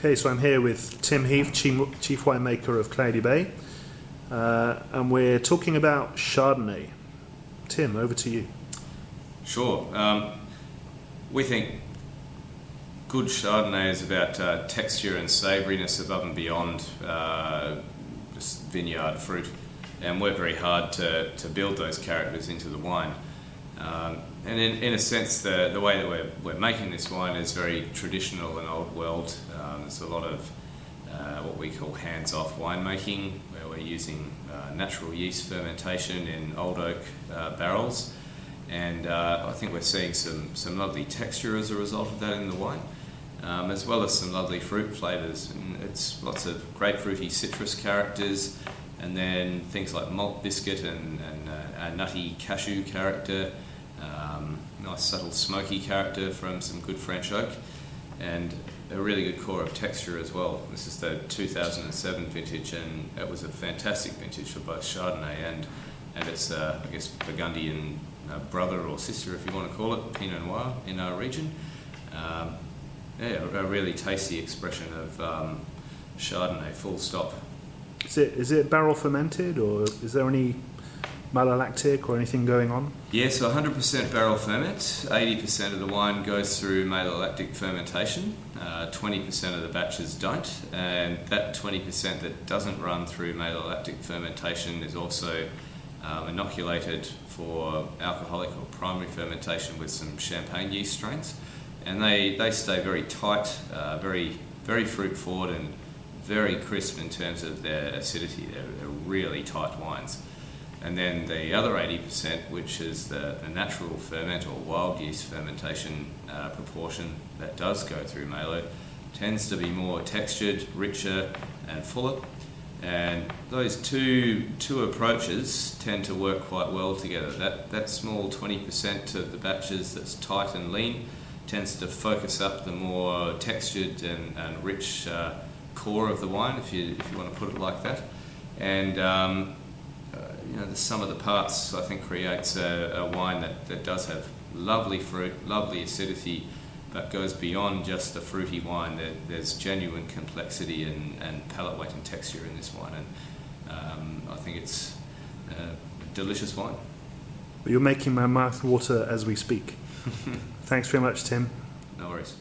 Okay, so I'm here with Tim Heath, Chief Winemaker of Cloudy Bay, and we're talking about Chardonnay. Tim, over to you. Sure. We think good Chardonnay is about texture and savouriness above and beyond just vineyard fruit, and work very hard to build those characters into the wine. And in a sense, the way that we're making this wine is very traditional and old world. There's a lot of what we call hands-off winemaking, where we're using natural yeast fermentation in old oak barrels. And I think we're seeing some lovely texture as a result of that in the wine, as well as some lovely fruit flavours. And it's lots of grapefruity citrus characters, and then things like malt biscuit and a nutty cashew character, nice subtle smoky character from some good French oak, and a really good core of texture as well. This is the 2007 vintage, and it was a fantastic vintage for both Chardonnay and its, I guess, Burgundian brother or sister, if you want to call it, Pinot Noir in our region. A really tasty expression of Chardonnay, full stop. Is it barrel fermented, or is there any malolactic or anything going on? Yeah, so 100% barrel ferment. 80% of the wine goes through malolactic fermentation. 20% of the batches don't, and that 20% that doesn't run through malolactic fermentation is also inoculated for alcoholic or primary fermentation with some champagne yeast strains, and they stay very tight, very fruit forward, and very crisp in terms of their acidity. They're really tight wines. And then the other 80%, which is the natural ferment or wild yeast fermentation proportion that does go through malo, tends to be more textured, richer and fuller. And those two approaches tend to work quite well together. That small 20% of the batches that's tight and lean tends to focus up the more textured and rich core of the wine, if you want to put it like that. And the sum of the parts, I think, creates a wine that does have lovely fruit, lovely acidity, but goes beyond just a fruity wine. There's genuine complexity and palate weight and texture in this wine, and I think it's a delicious wine. You're making my mouth water as we speak. Thanks very much, Tim. No worries.